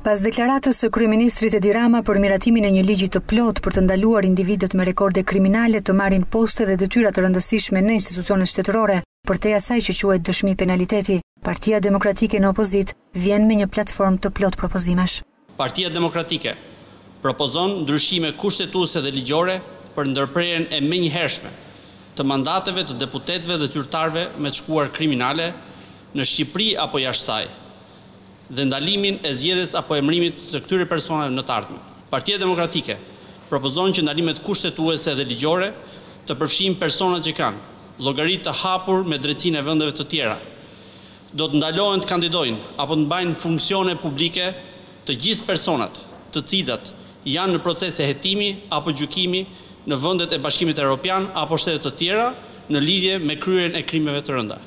Pas deklaratës së kryeministrit Edi Rama për miratimin e një ligji të plotë për të ndaluar individët me rekorde kriminale të marrin poste dhe detyra të rëndësishme në institucionet shtetërore, përtej asaj që quhet dëshmi penaliteti, Partia Demokratike në opozit vjen me një platformë të plot propozimesh. Partia Demokratike propozon ndryshime kushtetuese dhe ligjore për ndërprerjen e menjëhershme të mandateve të deputetëve dhe zyrtarëve me të shkuar kriminale në Shqipëri apo jashtë saj, dhe ndalimin e zgjedhjes apo emërimit të këtyre personave në të ardhmen. Partia Demokratike propozon që ndalimet kushtetuese dhe ligjore të përfshijnë personat që kanë llogari të hapur me drejtsinë e vendeve të tjera. Do të ndalohen të kandidojnë apo të mbajnë funksione publike të gjithë personat të cilat janë në proces e hetimi apo gjykimi në vendet e Bashkimit Evropian apo shtete të tjera në lidhje me kryerjen e krimeve të rënda.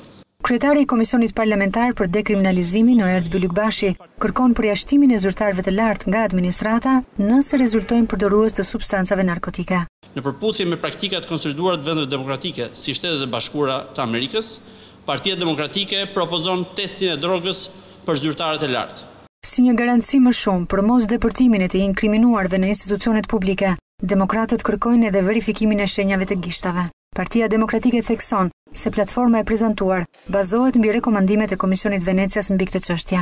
Kryetari i Komisionit Parlamentar për Dekriminalizimin, Noerd Bylykbashi, kërkon përjashtimin e zyrtarëve të lartë nga administrata nëse rezultojnë përdorues të substancave narkotike. Në përputhje me praktikat konsoliduara të vendeve demokratike, si Shtetet e Bashkuara të Amerikës, Partia Demokratike propozon testin e drogës për zyrtarët e lartë. Si një garanci më shumë për mos depërtimin e të inkriminuarve në institucionet publike, demokratët kërkojnë edhe verifikimin e shenjave të gishtave. Partia Demokratike thekson se platforma e prezantuar bazohet mbi rekomandimet e Komisionit Venecias mbi këtë çështje.